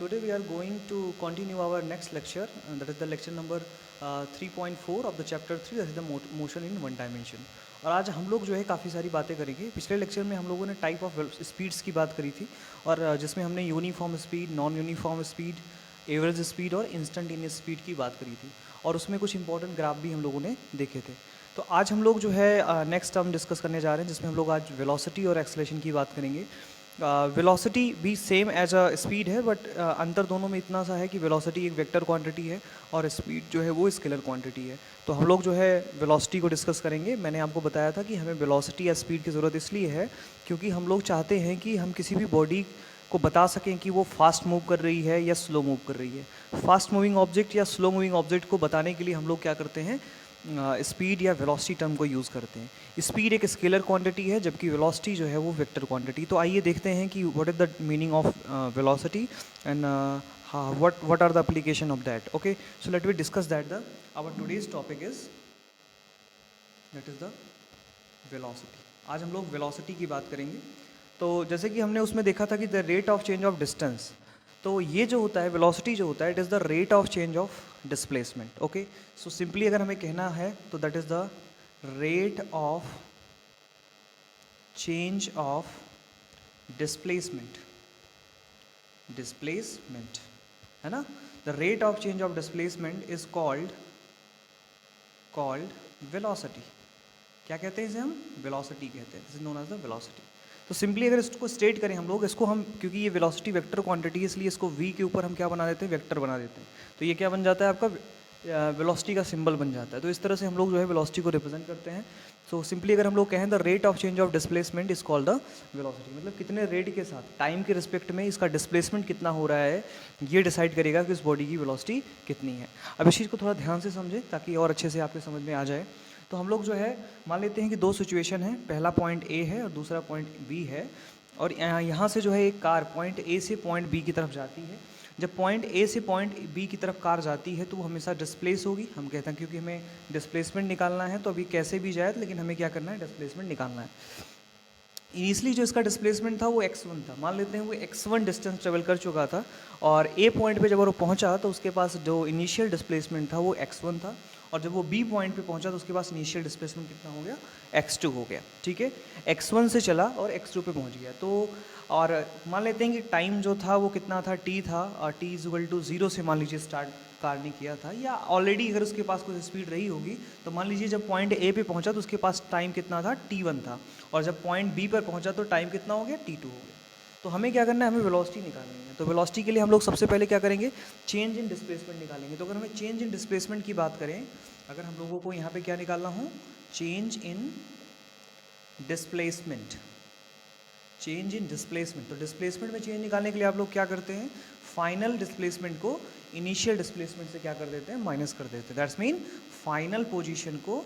today we are going to continue our next lecture, that is the lecture number 3.4 of the chapter 3, that is the motion in one dimension. और आज हम लोग जो है काफ़ी सारी बातें करेंगे. पिछले लेक्चर में हम लोगों ने टाइप ऑफ स्पीड्स की बात करी थी और जिसमें हमने uniform speed, non uniform speed, average speed और इंस्टेंटेनियस स्पीड की बात करी थी और उसमें कुछ इंपॉर्टेंट ग्राफ भी हम लोगों ने देखे थे. तो आज हम लोग जो है नेक्स्ट हम डिस्कस करने जा रहे हैं, जिसमें हम लोग आज वेलोसिटी और एक्सेलरेशन की बात करेंगे. वेलोसिटी भी सेम एज अ स्पीड है, बट अंतर दोनों में इतना सा है कि वेलोसिटी एक वेक्टर क्वांटिटी है और स्पीड जो है वो स्केलर क्वांटिटी है. तो हम लोग जो है वेलोसिटी को डिस्कस करेंगे. मैंने आपको बताया था कि हमें वेलोसिटी या स्पीड की ज़रूरत इसलिए है क्योंकि हम लोग चाहते हैं कि हम किसी भी बॉडी को बता सकें कि वो फास्ट मूव कर रही है या स्लो मूव कर रही है. फास्ट मूविंग ऑब्जेक्ट या स्लो मूविंग ऑब्जेक्ट को बताने के लिए हम लोग क्या करते हैं, स्पीड या वेलोसिटी टर्म को यूज़ करते हैं. स्पीड एक स्केलर क्वांटिटी है जबकि वेलोसिटी जो है वो वेक्टर क्वांटिटी. तो आइए देखते हैं कि what is the meaning of velocity and what are the application of that. Okay, so let me discuss that. Our today's topic is that is the velocity. आज हम लोग वेलोसिटी की बात करेंगे. तो जैसे कि हमने उसमें देखा था कि the rate of change of distance, तो ये जो होता है वेलोसिटी जो होता है, it is the rate of change of displacement. Okay, so simply अगर हमें कहना है तो that is the rate of change of displacement है ना. The rate of change of displacement is called velocity. क्या कहते हैं इसे हम? वेलोसिटी कहते हैं. This is known as the velocity. तो सिंपली अगर इसको स्टेट करें हम लोग, इसको हम, क्योंकि ये वेलोसिटी वेक्टर क्वांटिटी है इसलिए इसको v के ऊपर हम क्या बना देते हैं, वेक्टर बना देते हैं. तो ये क्या बन जाता है आपका, वेलोसिटी का सिंबल बन जाता है. तो इस तरह से हम लोग जो है वेलोसिटी को रिप्रेजेंट करते हैं. सो सिंपली अगर हम लोग कहें the rate of change of displacement is called the velocity, मतलब कितने रेट के साथ टाइम के रिस्पेक्ट में इसका डिस्प्लेसमेंट कितना हो रहा है, ये डिसाइड करेगा कि इस बॉडी की वेलोसिटी कितनी है. अब इस चीज़ को थोड़ा ध्यान से समझें ताकि और अच्छे से आपके समझ में आ जाए. तो हम लोग जो है मान लेते हैं कि दो सिचुएशन है, पहला पॉइंट ए है और दूसरा पॉइंट बी है. और यहाँ से जो है एक कार पॉइंट ए से पॉइंट बी की तरफ जाती है. जब पॉइंट ए से पॉइंट बी की तरफ कार जाती है तो वो हमेशा डिस्प्लेस होगी. हम कहते हैं क्योंकि हमें डिस्प्लेसमेंट निकालना है, तो अभी कैसे भी जाए लेकिन हमें क्या करना है, डिस्प्लेसमेंट निकालना है. इनिशियली जो इसका डिस्प्लेसमेंट था वो x1 था. मान लेते हैं वो x1 डिस्टेंस ट्रेवल कर चुका था और ए पॉइंट पे जब वो पहुंचा तो उसके पास जो इनिशियल डिस्प्लेसमेंट था वो x1 था. और जब वो बी पॉइंट पे पहुंचा तो उसके पास इनिशियल डिस्प्लेसमेंट कितना हो गया, x2 हो गया. ठीक है, x1 से चला और x2 पे पहुंच गया. तो और मान लेते हैं कि टाइम जो था वो कितना था, t था, और t इज इक्वल टू 0 से मान लीजिए स्टार्ट कार ने किया था, या ऑलरेडी अगर उसके पास कुछ स्पीड रही होगी तो मान लीजिए जब पॉइंट ए पे पहुंचा तो उसके पास टाइम कितना था, t1 था. और जब पॉइंट बी पर पहुंचा तो टाइम कितना हो गया, t2 हो गया. तो हमें क्या करना है, हमें वेलोसिटी निकालनी है. तो वेलोसिटी के लिए हम लोग सबसे पहले क्या करेंगे, चेंज इन डिस्प्लेसमेंट निकालेंगे. तो अगर हमें चेंज इन डिस्प्लेसमेंट की बात करें, अगर हम लोगों को यहाँ पे क्या निकालना हो, change in displacement, change in displacement. तो डिस्प्लेसमेंट में चेंज निकालने के लिए आप लोग क्या करते हैं, फाइनल डिस्प्लेसमेंट को इनिशियल डिस्प्लेसमेंट से क्या कर देते हैं, माइनस कर देते हैं. दैट्स मीन फाइनल पोजीशन को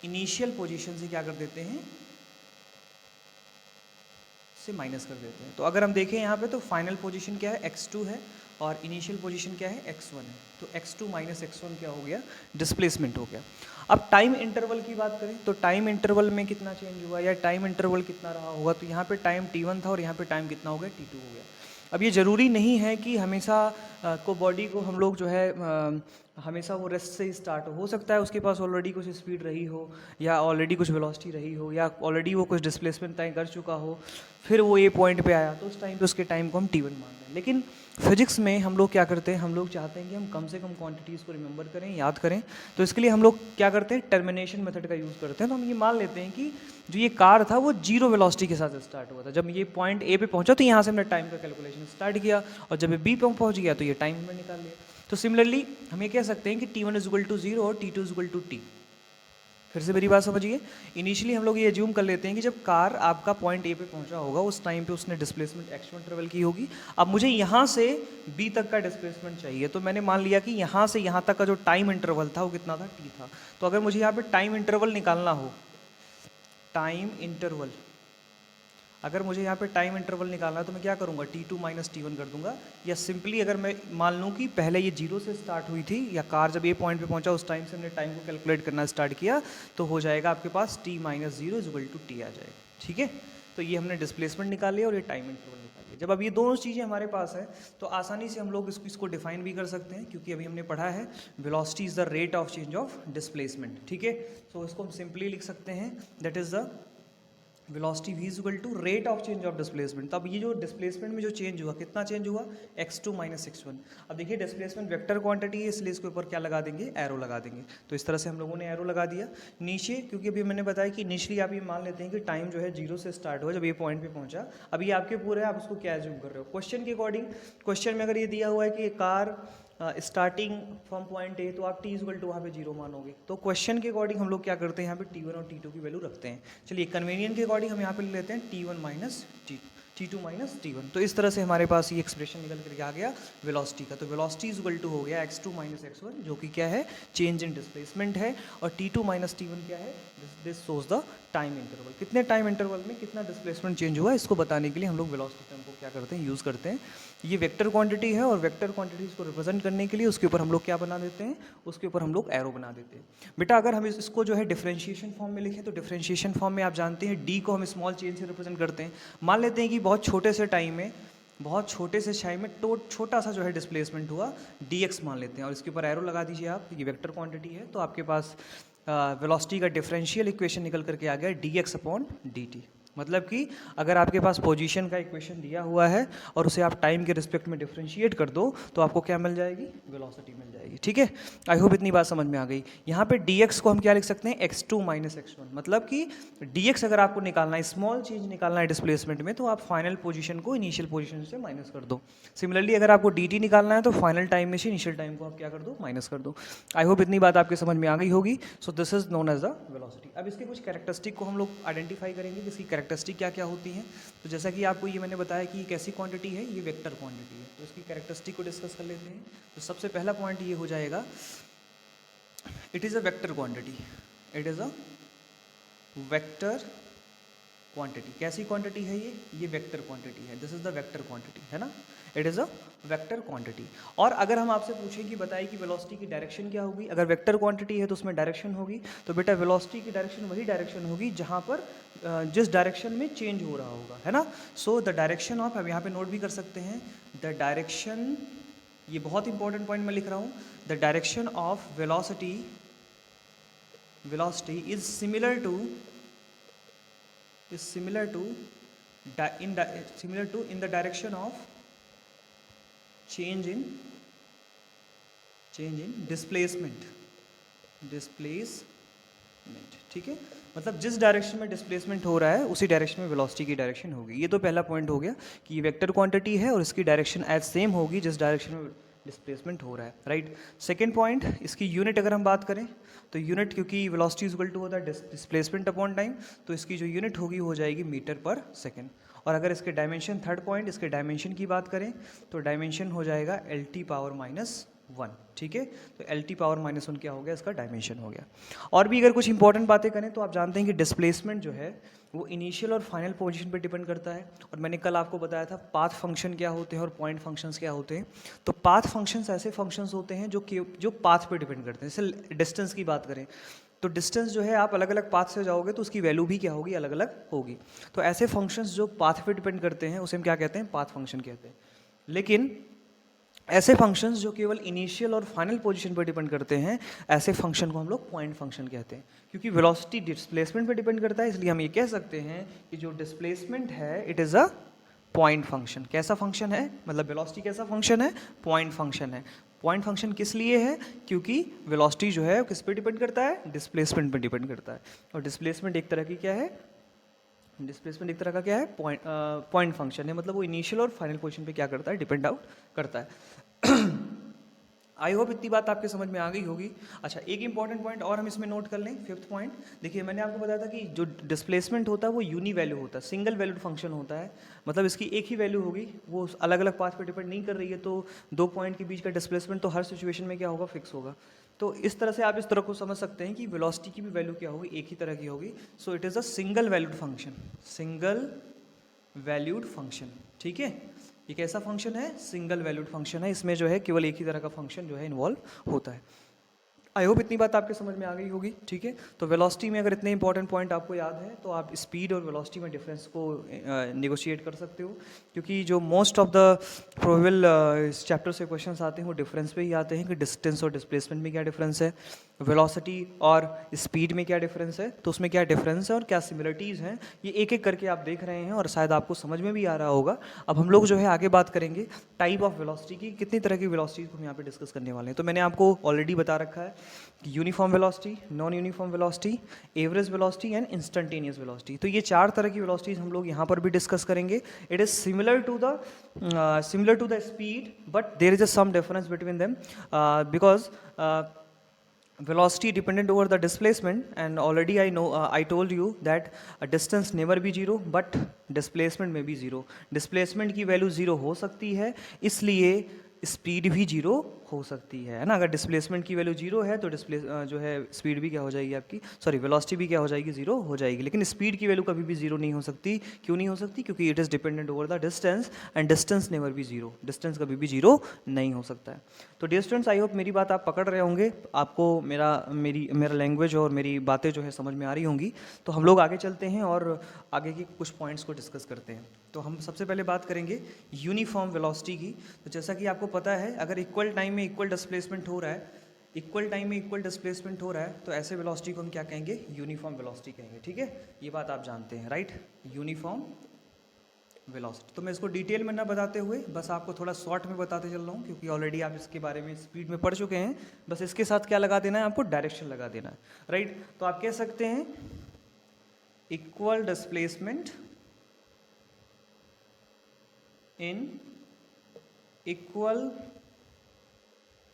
इनिशियल पोजीशन से क्या कर देते हैं, से माइनस कर देते हैं. तो अगर हम देखें यहाँ पे तो फाइनल पोजीशन क्या है, x2 है, और इनिशियल पोजीशन क्या है, x1 है. तो x2 माइनस x1 क्या हो गया, डिस्प्लेसमेंट हो गया. अब टाइम इंटरवल की बात करें तो टाइम इंटरवल में कितना चेंज हुआ या टाइम इंटरवल कितना रहा होगा. तो यहाँ पे टाइम t1 था और यहाँ पे टाइम कितना हो गया, t2 हो गया. अब ये ज़रूरी नहीं है कि हमेशा को बॉडी को हम लोग जो है हमेशा वो रेस्ट से ही स्टार्ट हो सकता है उसके पास ऑलरेडी कुछ स्पीड रही हो, या ऑलरेडी कुछ वेलोसिटी रही हो, या ऑलरेडी वो कुछ डिस्प्लेसमेंट तय कर चुका हो, फिर वो ये पॉइंट पे आया तो उस टाइम पे उसके टाइम को हम t1 मान रहे हैं. लेकिन फिजिक्स में हम लोग क्या करते हैं, हम लोग चाहते हैं कि हम कम से कम क्वांटिटीज़ को रिमेंबर करें, याद करें. तो इसके लिए हम लोग क्या करते हैं, टर्मिनेशन मेथड का यूज़ करते हैं. तो हम ये मान लेते हैं कि जो ये कार था वो 0 वेलोसिटी के साथ स्टार्ट हुआ था. जब ये पॉइंट ए पे पहुंचा तो यहाँ से हमने टाइम का कैलकुलेशन स्टार्ट किया, और जब ये बी पे पहुंच गया तो ये टाइम हमने निकाल लिया. तो सिमिलरली हम ये कह सकते हैं कि t1 इज इक्वल टू 0 और t2 is equal to t. फिर से मेरी बात समझिए. इनिशियली हम लोग ये एज्यूम कर लेते हैं कि जब कार आपका पॉइंट ए पे पहुंचा होगा उस टाइम पे उसने डिस्प्लेसमेंट x1 ट्रेवल की होगी. अब मुझे यहाँ से b तक का डिस्प्लेसमेंट चाहिए, तो मैंने मान लिया कि यहाँ से यहाँ तक का जो टाइम इंटरवल था वो कितना था, t था. तो अगर मुझे यहाँ पे टाइम इंटरवल निकालना हो, टाइम इंटरवल, अगर मुझे यहाँ पे टाइम इंटरवल निकालना है तो मैं क्या करूँगा, t2 माइनस t1 कर दूंगा. या सिंपली अगर मैं मान लूँ कि पहले ये 0 से स्टार्ट हुई थी, या कार जब ये पॉइंट पे पहुँचा उस टाइम से हमने टाइम को कैलकुलेट करना स्टार्ट किया, तो हो जाएगा आपके पास t minus 0 is equal to t आ जाएगा. ठीक है, तो ये हमने डिस्प्लेसमेंट निकाल लिया और ये टाइम इंटरवल निकाल लिया. है। जब अब ये दोनों चीज़ें हमारे पास है तो आसानी से हम लोग इसको डिफाइन भी कर सकते हैं, क्योंकि अभी हमने पढ़ा है velocity is the rate of change of displacement, ठीक है। सो इसको हम सिंपली लिख सकते हैं that is the velocity v is equal to rate of change of displacement. तो अब ये जो डिस्प्लेसमेंट में जो चेंज हुआ, कितना चेंज हुआ, x2 माइनस x1। अब देखिए डिस्प्लेसमेंट वेक्टर क्वांटिटी है, इसलिए इसके ऊपर क्या लगा देंगे, एरो लगा देंगे। तो इस तरह से हम लोगों ने एरो लगा दिया नीचे, क्योंकि अभी मैंने बताया कि इनिशियली आप ये मान लेते हैं कि टाइम जो है 0 से स्टार्ट हुआ, जब ये पॉइंट पे पहुंचा। अब ये आपके पूरे है, आप उसको क्या एज्यूम कर रहे हो क्वेश्चन के अकॉर्डिंग। क्वेश्चन में अगर ये दिया हुआ है कि car starting from point A, तो आप t इक्वल टू वहाँ पे 0 मानोगे। तो क्वेश्चन के अकॉर्डिंग हम लोग क्या करते हैं, यहाँ पे t1 और t2 की वैल्यू रखते हैं। चलिए कन्वीनियंट के अकॉर्डिंग हम यहाँ पे ले लेते हैं t1 minus t2 minus t1। तो इस तरह से हमारे पास ये एक्सप्रेशन निकल करके आ गया वेलोसिटी का। तो वेलोसिटी इज इक्वल टू हो गया x2 माइनस x1, जो कि क्या है, चेंज इन डिस्प्लेसमेंट है, और t2 माइनस t1 क्या है, this shows the time interval. कितने टाइम इंटरवल में कितना डिस्प्लेसमेंट चेंज हुआ, इसको बताने के लिए हम लोग वेलोसिटी टर्म को क्या करते हैं, यूज़ करते हैं। ये वेक्टर क्वांटिटी है, और वेक्टर क्वांटिटीज को रिप्रेजेंट करने के लिए उसके ऊपर हम लोग क्या बना देते हैं, उसके ऊपर हम लोग एरो बना देते हैं। बेटा अगर हम इसको जो है डिफरेंशिएशन फॉर्म में लिखें, तो डिफरेंशिएशन फॉर्म में आप जानते हैं डी को हम स्मॉल चेंज से रिप्रेजेंट करते हैं। मान लेते हैं कि बहुत छोटे से टाइम में, बहुत छोटे से टाइम में छोटा सा जो है डिस्प्लेसमेंट हुआ, dx मान लेते हैं, और इसके ऊपर एरो लगा दीजिए आप। ये वेक्टर क्वांटिटी है, तो आपके पास वेलोसिटी का डिफरेंशियल इक्वेशन निकल करके आ गया dx अपॉन dt। मतलब कि अगर आपके पास पोजीशन का इक्वेशन दिया हुआ है और उसे आप टाइम के रिस्पेक्ट में डिफरेंशिएट कर दो, तो आपको क्या मिल जाएगी, वेलोसिटी मिल जाएगी, ठीक है। आई होप इतनी बात समझ में आ गई। यहाँ पे dx को हम क्या लिख सकते हैं, x2 माइनस x1। मतलब कि dx अगर आपको निकालना है, स्मॉल चेंज निकालना है डिस्प्लेसमेंट में, तो आप फाइनल पोजीशन को इनिशियल पोजीशन से माइनस कर दो। सिमिलरली अगर आपको dt निकालना है, तो फाइनल टाइम में से इनिशियल टाइम को आप क्या कर दो, माइनस कर दो। आई होप इतनी बात आपके समझ में आ गई होगी। So this is known as the velocity. अब इसके कुछ कैरेक्टरिस्टिक को हम लोग आइडेंटिफाई करेंगे कि इसकी कैरेक्टरिस्टिक क्या क्या होती हैं। तो जैसा कि आपको ये मैंने बताया कि ये कैसी क्वांटिटी है, ये वेक्टर क्वांटिटी है, तो इसकी कैरेक्टरिस्टिक को डिस्कस कर लेते हैं। तो सबसे पहला पॉइंट ये हो जाएगा, it is a vector quantity. It is a vector quantity. कैसी क्वांटिटी है ये वेक्टर क्वांटिटी है। This is the vector quantity, है ना। It is a vector quantity. और अगर हम आपसे पूछें कि बताइए कि वेलोसिटी की डायरेक्शन क्या होगी, अगर वेक्टर क्वांटिटी है तो उसमें डायरेक्शन होगी, तो बेटा वेलोसिटी की डायरेक्शन वही डायरेक्शन होगी जहाँ पर जिस डायरेक्शन में चेंज हो रहा होगा, है ना। सो द डायरेक्शन ऑफ, अब यहाँ पे नोट भी कर सकते हैं, द डायरेक्शन, ये बहुत इंपॉर्टेंट पॉइंट मैं लिख रहा हूँ, the direction of velocity is similar to in the direction of change in displacement, ठीक है। मतलब जिस डायरेक्शन में डिस्प्लेसमेंट हो रहा है, उसी डायरेक्शन में वेलोसिटी की डायरेक्शन होगी। ये तो पहला पॉइंट हो गया कि ये वेक्टर क्वांटिटी है और इसकी डायरेक्शन एज सेम होगी जिस डायरेक्शन में डिस्प्लेसमेंट हो रहा है, राइट। सेकेंड पॉइंट, इसकी यूनिट अगर हम बात करें, तो यूनिट, क्योंकि वेलोसिटी इज इक्वल टू होता है डिस्प्लेसमेंट अपॉन टाइम, तो इसकी जो यूनिट होगी वो जाएगी मीटर पर सेकेंड। और अगर इसके डायमेंशन, थर्ड पॉइंट, इसके डायमेंशन की बात करें, तो डायमेंशन हो जाएगा LT पावर माइनस 1, ठीक है। तो LT पावर माइनस 1 क्या हो गया, इसका डायमेंशन हो गया। और भी अगर कुछ इंपॉर्टेंट बातें करें, तो आप जानते हैं कि डिस्प्लेसमेंट जो है वो इनिशियल और फाइनल पोजीशन पे डिपेंड करता है। और मैंने कल आपको बताया था पाथ फंक्शन क्या होते हैं और पॉइंट फंक्शंस क्या होते हैं। तो पाथ फंक्शंस ऐसे फंक्शंस होते हैं जो पाथ पे डिपेंड करते हैं। जैसे डिस्टेंस की बात करें, तो डिस्टेंस जो है आप अलग अलग पाथ से जाओगे तो उसकी वैल्यू भी क्या होगी, अलग अलग होगी। तो ऐसे फंक्शंस जो पाथ पे डिपेंड करते हैं उसे हम क्या कहते हैं, पाथ फंक्शन कहते हैं। लेकिन ऐसे फंक्शंस जो केवल इनिशियल और फाइनल पोजीशन पर डिपेंड करते हैं, ऐसे फंक्शन को हम लोग पॉइंट फंक्शन कहते हैं। क्योंकि वेलोसिटी डिस्प्लेसमेंट पर डिपेंड करता है, इसलिए हम ये कह सकते हैं कि जो डिस्प्लेसमेंट है it is a point function. कैसा फंक्शन है, मतलब वेलोसिटी कैसा फंक्शन है, पॉइंट फंक्शन है। पॉइंट फंक्शन किस लिए है, क्योंकि वेलोसिटी जो है किस पे डिपेंड करता है, डिस्प्लेसमेंट पे डिपेंड करता है। और डिस्प्लेसमेंट एक तरह की क्या है, डिस्प्लेसमेंट एक तरह का क्या है, पॉइंट फंक्शन है। मतलब वो इनिशियल और फाइनल पोजीशन पे क्या करता है, डिपेंड आउट करता है। आई होप इतनी बात आपके समझ में आ गई होगी। अच्छा, एक इंपॉर्टेंट पॉइंट और हम इसमें नोट कर लें, फिफ्थ पॉइंट। देखिए मैंने आपको बताया था कि जो डिस्प्लेसमेंट होता है वो यूनी वैल्यू होता है, सिंगल वैल्यूड फंक्शन होता है। मतलब इसकी एक ही वैल्यू होगी, वो अलग अलग पाथ पे डिपेंड नहीं कर रही है। तो दो पॉइंट के बीच का डिस्प्लेसमेंट तो हर सिचुएशन में क्या होगा, फिक्स होगा। तो इस तरह से आप इस तरह को समझ सकते हैं कि वेलोसिटी की भी वैल्यू क्या होगी, एक ही तरह की होगी। So it is a single valued function, single valued function, ठीक है। ये कैसा फंक्शन है, सिंगल वैल्यूड फंक्शन है। इसमें जो है केवल एक ही तरह का फंक्शन जो है इन्वॉल्व होता है। आई होप इतनी बात आपके समझ में आ गई होगी, ठीक है। तो वेलोसिटी में अगर इतने इंपॉर्टेंट पॉइंट आपको याद है तो आप स्पीड और वेलोसिटी में डिफरेंस को नेगोशिएट कर सकते हो, क्योंकि जो मोस्ट ऑफ द प्रोबेबल इस चैप्टर से क्वेश्चंस आते हैं वो डिफरेंस पे ही आते हैं कि डिस्टेंस और डिस्प्लेसमेंट में क्या डिफरेंस है, वेलोसिटी और स्पीड में क्या डिफरेंस है, तो उसमें क्या डिफरेंस है और क्या सिमिलरिटीज़ हैं, ये एक एक करके आप देख रहे हैं और शायद आपको समझ में भी आ रहा होगा। अब हम लोग जो है आगे बात करेंगे टाइप ऑफ वेलोसिटी की, कितनी तरह की वेलोसिटी को हम यहाँ पे डिस्कस करने वाले हैं। तो मैंने आपको ऑलरेडी बता रखा है कि uniform velocity, non uniform velocity, average velocity and instantaneous velocity. तो ये चार तरह की वेलोसिटीज हम लोग यहाँ पर भी डिस्कस करेंगे। It is similar to the speed, but there is a some difference between them because velocity dependent over the displacement, and already I told you that a distance never be zero but displacement may be zero. displacement की value zero हो सकती है, इसलिए speed भी zero हो सकती है ना। अगर डिस्प्लेसमेंट की वैल्यू जीरो है तो जो है स्पीड भी क्या हो जाएगी आपकी, सॉरी वेलोसिटी भी क्या हो जाएगी, जीरो हो जाएगी। लेकिन स्पीड की वैल्यू कभी भी जीरो नहीं हो सकती। क्यों नहीं हो सकती? क्योंकि it is dependent over the distance and distance never be zero, distance कभी भी जीरो नहीं हो सकता है। तो डियर स्टूडेंट्स, आई होप मेरी बात आप पकड़ रहे होंगे, आपको मेरा लैंग्वेज और मेरी बातें जो है समझ में आ रही होंगी। तो हम लोग आगे चलते हैं और आगे के कुछ पॉइंट्स को डिस्कस करते हैं। तो हम सबसे पहले बात करेंगे यूनिफॉर्म वेलोसिटी की। तो जैसा कि आपको पता है, अगर इक्वल टाइम में इक्वल डिस्प्लेसमेंट हो रहा है, इक्वल टाइम में इक्वल डिस्प्लेसमेंट हो रहा है, तो ऐसे वेलोसिटी को हम क्या कहेंगे? यूनिफॉर्म वेलोसिटी कहेंगे, ठीक है। ये बात आप जानते हैं, राइट, यूनिफॉर्म वेलोसिटी। तो मैं इसको डिटेल में ना बताते हुए बस आपको थोड़ा शॉर्ट में बताते चल रहा हूँ, क्योंकि ऑलरेडी आप इसके बारे में स्पीड में पढ़ चुके हैं। बस इसके साथ क्या लगा देना है आपको? डायरेक्शन लगा देना है, राइट। तो आप कह सकते हैं equal displacement in equal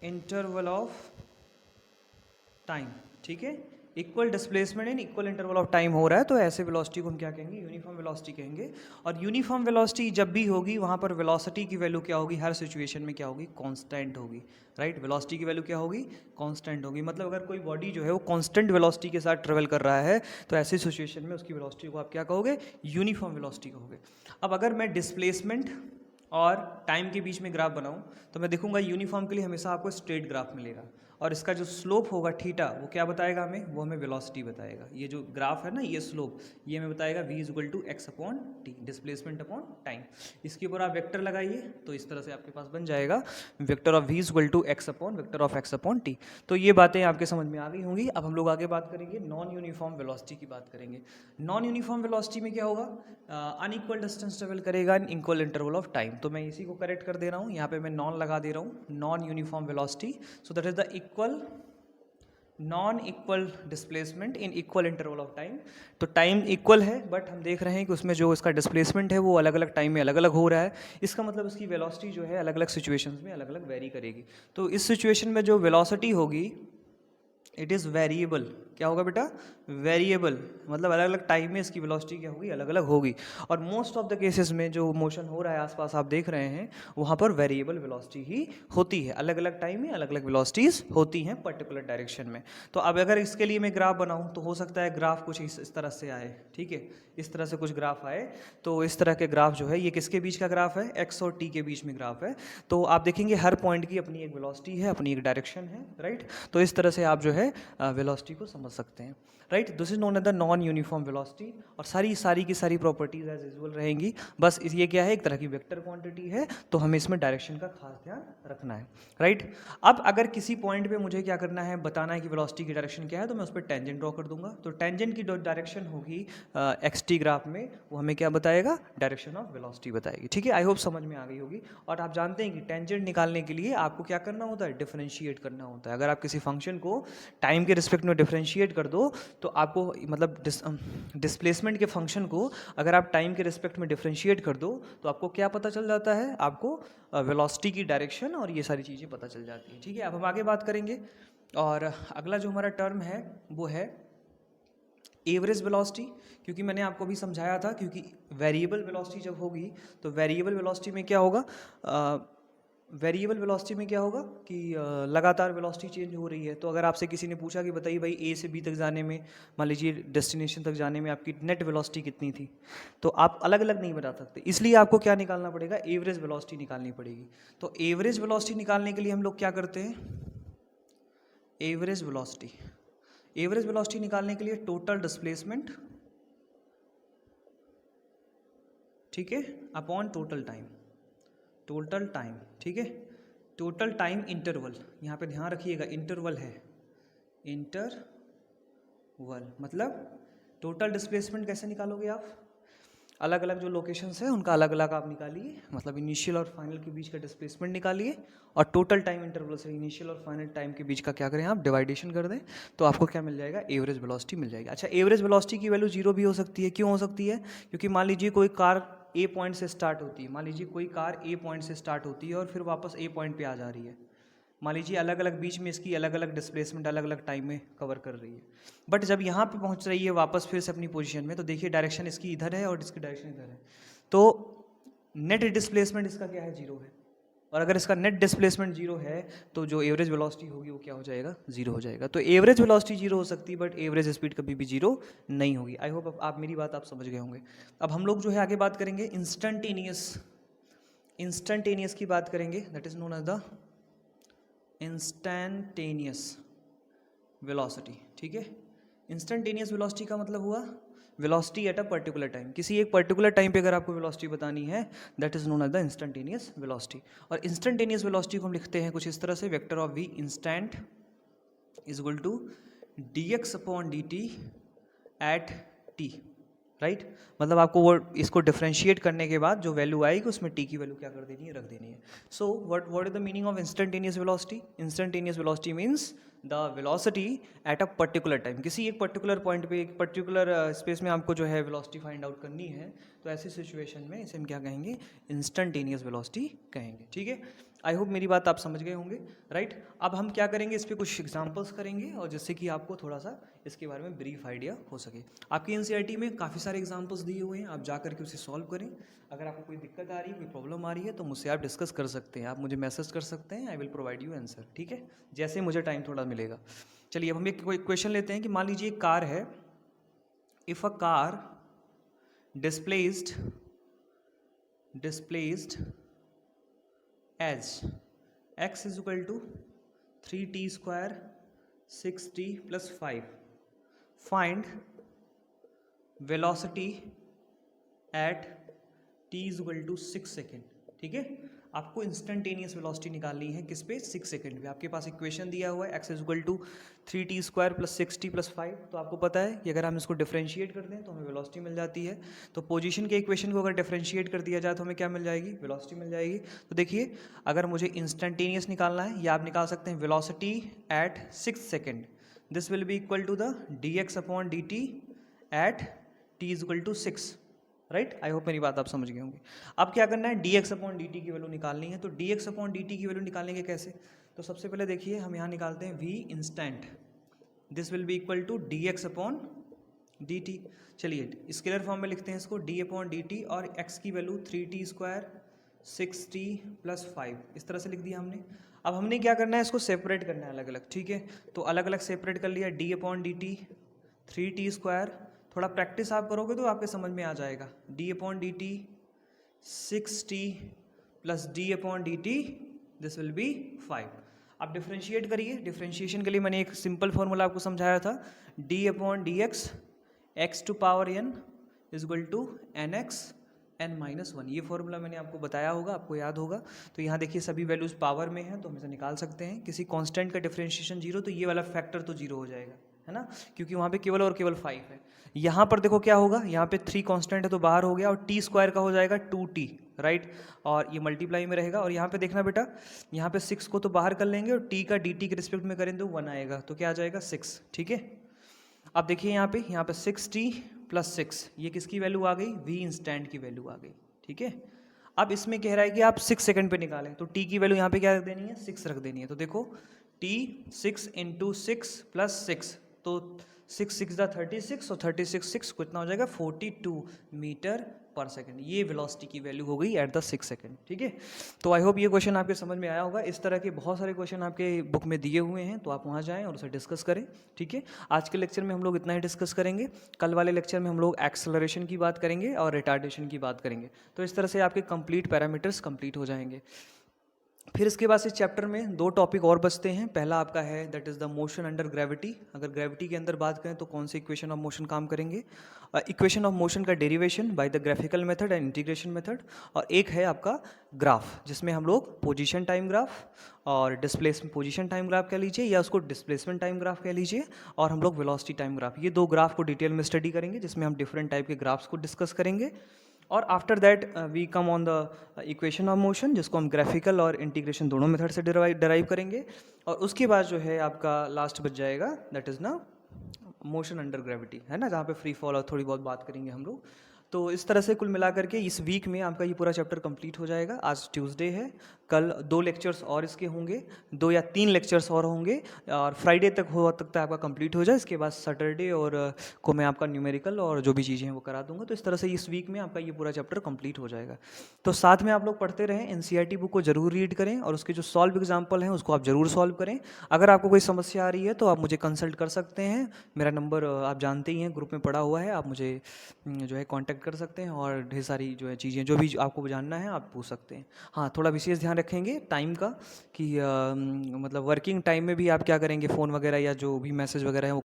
interval of time, ठीक है। Equal displacement in equal interval of time हो रहा है, तो ऐसे वेलोसिटी को हम क्या कहेंगे? यूनिफॉर्म वेलोसिटी कहेंगे। और यूनिफॉर्म वेलोसिटी जब भी होगी वहाँ पर वेलोसिटी की वैल्यू क्या होगी? हर सिचुएशन में क्या होगी? कांस्टेंट होगी, राइट। वेलोसिटी की वैल्यू क्या होगी? कांस्टेंट होगी। मतलब अगर कोई बॉडी जो है वो कांस्टेंट वेलोसिटी के साथ ट्रेवल कर रहा है, तो ऐसी सिचुएशन में उसकी वेलोसिटी को आप क्या कहोगे? यूनिफॉर्म वेलोसिटी कहोगे। अब अगर मैं डिस्प्लेसमेंट और टाइम के बीच में ग्राफ बनाऊं, तो मैं देखूंगा यूनिफॉर्म के लिए हमेशा आपको स्ट्रेट ग्राफ मिलेगा, और इसका जो स्लोप होगा थीटा, वो क्या बताएगा हमें? वो हमें वेलोसिटी बताएगा। ये जो ग्राफ है ना, ये स्लोप, ये हमें बताएगा v is equal to x upon t, displacement upon time. इसके ऊपर आप वेक्टर लगाइए तो इस तरह से आपके पास बन जाएगा vector of v is equal to x upon vector of x upon t. तो ये बातें आपके समझ में आ गई होंगी। अब हम लोग आगे बात करेंगे नॉन यूनिफॉर्म वेलोसिटी की बात करेंगे। नॉन यूनिफॉर्म वेलोसिटी में क्या होगा? अनइक्वल डिस्टेंस ट्रेवल करेगा in equal interval of time. तो मैं इसी को करेक्ट कर दे रहा हूँ, यहाँ पे मैं नॉन लगा दे रहा हूँ, non uniform velocity. So that is the equal non equal displacement in equal interval of time. तो टाइम इक्वल है, बट हम देख रहे हैं कि उसमें जो इसका डिस्प्लेसमेंट है वो अलग अलग टाइम में अलग अलग हो रहा है। इसका मतलब इसकी वेलोसिटी जो है अलग अलग सिचुएशंस में अलग अलग वेरी करेगी। तो इस सिचुएशन में जो वेलोसिटी होगी इट इज़ वेरिएबल। क्या होगा बेटा? वेरिएबल। मतलब अलग अलग टाइम में इसकी वेलोसिटी क्या होगी? अलग अलग होगी। और मोस्ट ऑफ द केसेस में जो मोशन हो रहा है आसपास आप देख रहे हैं, वहाँ पर वेरिएबल वेलोसिटी ही होती है। अलग अलग टाइम में अलग अलग वेलोसिटीज़ होती हैं पर्टिकुलर डायरेक्शन में। तो अब अगर इसके लिए मैं ग्राफ बनाऊँ तो हो सकता है ग्राफ कुछ इस तरह से आए, ठीक है, इस तरह से कुछ ग्राफ आए। तो इस तरह के ग्राफ जो है ये किसके बीच का ग्राफ है? एक्स और टी के बीच में ग्राफ है। तो आप देखेंगे हर पॉइंट की अपनी एक वेलोसिटी है, अपनी एक डायरेक्शन है, राइट। तो इस तरह से आप जो है वेलोसिटी को समझ सकते हैं, right. This is known as the non uniform velocity. और सारी की सारी प्रॉपर्टीज एज यूजुअल रहेंगी। बस ये क्या है? एक तरह की वेक्टर क्वांटिटी है, तो हमें इसमें डायरेक्शन का खास ध्यान रखना है, राइट। अब अगर किसी पॉइंट पे मुझे क्या करना है, बताना है कि वेलोसिटी की डायरेक्शन क्या है, तो मैं उस पर टेंजेंट ड्रॉ कर दूंगा। तो टेंजेंट की डायरेक्शन होगी एक्स टी ग्राफ में, वो हमें क्या बताएगा? डायरेक्शन ऑफ वेलोसिटी बताएगी, ठीक है। आई होप समझ में आ गई होगी। और आप जानते हैं कि टेंजेंट निकालने के लिए आपको क्या करना होता है? डिफरेंशिएट करना होता है। अगर आप किसी फंक्शन को टाइम के रिस्पेक्ट में डिफरेंशिएट कर दो, तो आपको मतलब डिस्प्लेसमेंट के फंक्शन को अगर आप टाइम के रिस्पेक्ट में डिफरेंशिएट कर दो, तो आपको क्या पता चल जाता है? आपको वेलोसिटी की डायरेक्शन और ये सारी चीज़ें पता चल जाती हैं, ठीक है। अब हम आगे बात करेंगे, और अगला जो हमारा टर्म है वो है एवरेज वेलोसिटी। क्योंकि मैंने आपको भी समझाया था, क्योंकि वेरिएबल वेलोसिटी जब होगी तो वेरिएबल वेलोसिटी में क्या होगा? वेरिएबल वेलोसिटी में क्या होगा कि लगातार वेलोसिटी चेंज हो रही है। तो अगर आपसे किसी ने पूछा कि बताइए भाई ए से बी तक जाने में, मान लीजिए डेस्टिनेशन तक जाने में आपकी नेट वेलोसिटी कितनी थी, तो आप अलग अलग नहीं बता सकते। इसलिए आपको क्या निकालना पड़ेगा? एवरेज वेलोसिटी निकालनी पड़ेगी। तो एवरेज वेलोसिटी निकालने के लिए हम लोग क्या करते हैं? एवरेज वेलोसिटी, एवरेज वेलोसिटी निकालने के लिए टोटल डिस्प्लेसमेंट, ठीक है, upon total time, total time, ठीक है, टोटल टाइम इंटरवल, यहाँ पे ध्यान रखिएगा इंटरवल है, इंटरवल मतलब टोटल डिस्प्लेसमेंट कैसे निकालोगे आप, अलग अलग जो लोकेशंस है उनका अलग अलग आप निकालिए, मतलब इनिशियल और फाइनल के बीच का डिस्प्लेसमेंट निकालिए और टोटल टाइम इंटरवल से इनिशियल और फाइनल टाइम के बीच का क्या करें आप डिवाइडेशन कर दें, तो आपको क्या मिल जाएगा, एवरेज वेलोसिटी मिल जाएगी। अच्छा, एवरेज वेलोसिटी की वैल्यू 0 भी हो सकती है, क्यों हो सकती है, क्योंकि मान लीजिए कोई कार ए पॉइंट से स्टार्ट होती है, मान लीजिए कोई कार ए पॉइंट से स्टार्ट होती है और फिर वापस ए पॉइंट पे आ जा रही है, मान लीजिए अलग अलग बीच में इसकी अलग अलग डिस्प्लेसमेंट अलग अलग टाइम में कवर कर रही है, बट जब यहाँ पे पहुँच रही है वापस फिर से अपनी पोजीशन में, तो देखिए डायरेक्शन इसकी इधर है और इसकी डायरेक्शन इधर है, तो नेट डिस्प्लेसमेंट इसका क्या है, 0 है, और अगर इसका नेट डिस्प्लेसमेंट 0 है तो जो एवरेज वेलोसिटी होगी वो क्या हो जाएगा, 0 हो जाएगा। तो एवरेज वेलोसिटी 0 हो सकती है बट एवरेज स्पीड कभी भी 0 नहीं होगी। आई होप आप मेरी बात आप समझ गए होंगे। अब हम लोग जो है आगे बात करेंगे इंस्टेंटेनियस, इंस्टेंटेनियस की बात करेंगे, that is known as the instantaneous velocity, ठीक है। इंस्टेंटेनियस वेलोसिटी का मतलब हुआ velocity at a particular time, किसी एक पर्टिकुलर टाइम पे अगर आपको वेलोसिटी बतानी है that is known as the instantaneous velocity. और इंस्टेंटेनियस वेलोसिटी को हम लिखते हैं कुछ इस तरह से, vector of v instant is equal to dx upon dt at t, right. मतलब आपको वो इसको डिफ्रेंशिएट करने के बाद जो वैल्यू आएगी उसमें t की वैल्यू क्या कर देनी है, रख देनी है। So what is the meaning of instantaneous velocity, instantaneous velocity means the velocity at a particular time, किसी एक पर्टिकुलर पॉइंट पे एक पर्टिकुलर स्पेस में आपको जो है वेलोसिटी फाइंड आउट करनी है, तो ऐसी सिचुएशन में इसे हम क्या कहेंगे, इंस्टेंटेनियस वेलोसिटी कहेंगे, ठीक है। आई होप मेरी बात आप समझ गए होंगे, राइट। अब हम क्या करेंगे, इस पर कुछ एग्जांपल्स करेंगे और जिससे कि आपको थोड़ा सा इसके बारे में ब्रीफ आइडिया हो सके। आपकी एनसीईआरटी में काफ़ी सारे एग्जांपल्स दिए हुए हैं, आप जा करके उसे सॉल्व करें। अगर आपको कोई दिक्कत आ रही है, कोई प्रॉब्लम आ रही है, तो मुझसे आप डिस्कस कर सकते हैं, आप मुझे मैसेज कर सकते हैं, I will provide you answer, ठीक है, जैसे मुझे टाइम थोड़ा मिलेगा। चलिए अब हम एक कोई क्वेश्चन लेते हैं कि मान लीजिए एक कार है, if a car displaced as x is equal to 3t square 6t plus 5, find velocity at t is equal to 6 second, ठीक है। आपको इंस्टेंटेनियस वेलोसिटी निकालनी है किस पे, 6 सेकेंड पे। आपके पास इक्वेशन दिया हुआ है x is equal to 3t square plus 6t plus 5, तो आपको पता है कि अगर हम इसको डिफरेंशिएट कर दें तो हमें वेलोसिटी मिल जाती है। तो पोजीशन के इक्वेशन को अगर डिफरेंशिएट कर दिया जाए तो हमें क्या मिल जाएगी, वेलोसिटी मिल जाएगी। तो देखिए अगर मुझे इंस्टेंटेनियस निकालना है, या आप निकाल सकते हैं velocity at 6 second, this will be equal to the dx upon dt at t is equal to 6, right. I hope मेरी बात आप समझ गए होंगे। अब क्या करना है, dx अपॉन dt की वैल्यू निकालनी है। तो dx अपॉन dt की वैल्यू निकालेंगे कैसे, तो सबसे पहले देखिए हम यहाँ निकालते हैं v instant, this will be equal to dx upon dt। चलिए स्केलर फॉर्म में लिखते हैं इसको, d अपॉन dt और x की value 3t square 6t plus 5, इस तरह से लिख दिया हमने। अब हमने क्या करना है, इसको सेपरेट करना है अलग अलग, ठीक है। तो अलग अलग सेपरेट कर लिया, d upon dt 3t square, थोड़ा प्रैक्टिस आप करोगे तो आपके समझ में आ जाएगा, d upon dt 6t plus d upon dt this will B 5। आप डिफ्रेंशिएट करिए, डिफ्रेंशिएशन के लिए मैंने एक सिंपल फॉर्मूला आपको समझाया था, d upon dx x to power n is equal to nx n-1, ये फॉर्मूला मैंने आपको बताया होगा, आपको याद होगा। तो यहाँ देखिए सभी वैल्यूज पावर में हैं तो हम इसे निकाल सकते हैं। किसी कांस्टेंट का डिफरेंशिएशन 0 तो ये वाला फैक्टर तो 0 हो जाएगा, है ना, क्योंकि वहाँ पे केवल और केवल 5 है। यहाँ पर देखो क्या होगा, यहाँ पे 3 कांस्टेंट है तो बाहर हो गया, और t स्क्वायर का हो जाएगा 2t, राइट, और ये मल्टीप्लाई में रहेगा। और यहाँ पे देखना बेटा, यहाँ पे 6 को तो बाहर कर लेंगे और t का dt के रिस्पेक्ट में करें तो 1 आएगा, तो क्या आ जाएगा 6, ठीक है। अब देखिए यहाँ पे 6t प्लस 6, ये किसकी वैल्यू आ गई, v इंस्टेंट की वैल्यू आ गई, ठीक है। अब इसमें कह रहा है कि आप 6 सेकंड पे निकालें, तो t की वैल्यू यहाँ पे क्या रख देनी है, 6 रख देनी है। तो देखो t 6 इंटू 6 प्लस 6, तो 6 6 दा 36, और 36 6 कितना हो जाएगा 42 मीटर पर सेकंड, ये वेलोसिटी की वैल्यू हो गई एट द 6 सेकंड, ठीक है। तो आई होप ये क्वेश्चन आपके समझ में आया होगा। इस तरह के बहुत सारे क्वेश्चन आपके बुक में दिए हुए हैं, तो आप वहाँ जाएं और उसे डिस्कस करें, ठीक है। आज के लेक्चर में हम लोग इतना ही डिस्कस करेंगे, कल वाले लेक्चर में हम लोग एक्सेलरेशन की बात करेंगे और रिटार्डेशन की बात करेंगे। तो इस तरह से आपके कंप्लीट पैरामीटर्स कंप्लीट हो जाएंगे। फिर इसके बाद इस चैप्टर में 2 टॉपिक और बचते हैं। पहला आपका है that is the motion under gravity. अगर ग्रेविटी के अंदर बात करें तो कौन से इक्वेशन ऑफ मोशन काम करेंगे? इक्वेशन ऑफ मोशन का derivation by the graphical method and integration method. और एक है आपका ग्राफ, जिसमें हम लोग पोजीशन टाइम ग्राफ और डिस्प्लेसमेंट पोजीशन टाइम ग्राफ कह लीजिए या उसको डिस्प्लेसमेंट टाइम ग्राफ कह लीजिए, और हम लोग वेलोसिटी टाइम ग्राफ, ये 2 ग्राफ को डिटेल में स्टडी करेंगे, जिसमें हम डिफरेंट टाइप के ग्राफ्स को डिस्कस करेंगे। और after that we come on the equation of motion, जिसको हम ग्राफिकल और इंटीग्रेशन दोनों मेथड से डराइव करेंगे। और उसके बाद जो है आपका लास्ट बच जाएगा दैट इज़ ना मोशन अंडर ग्रेविटी, है ना, जहाँ पे फ्री फॉल और थोड़ी बहुत बात करेंगे हम लोग। तो इस तरह से कुल मिला करके इस वीक में आपका ये पूरा चैप्टर कंप्लीट हो जाएगा। आज ट्यूसडे है, कल 2 लेक्चर्स और इसके होंगे, 2 या 3 लेक्चर्स और होंगे, और फ्राइडे तक हो सकता है आपका कंप्लीट हो जाए। इसके बाद सैटरडे और को मैं आपका न्यूमेरिकल और जो भी चीज़ें हैं वो करा दूंगा। तो इस तरह से इस वीक में आपका ये पूरा चैप्टर कंप्लीट हो जाएगा। तो साथ में आप लोग पढ़ते रहें, एनसीईआरटी बुक को जरूर रीड करें और उसके जो सॉल्व एग्जाम्पल हैं उसको आप जरूर सॉल्व करें। अगर आपको कोई समस्या आ रही है तो आप मुझे कंसल्ट कर सकते हैं। मेरा नंबर आप जानते ही हैं, ग्रुप में पड़ा हुआ है, आप मुझे जो है कांटेक्ट कर सकते हैं और ढेर सारी जो है चीज़ें जो भी आपको जानना है आप पूछ सकते हैं। हाँ, थोड़ा विशेष ध्यान रखेंगे टाइम का कि मतलब वर्किंग टाइम में भी आप क्या करेंगे, फ़ोन वगैरह या जो भी मैसेज वगैरह है वो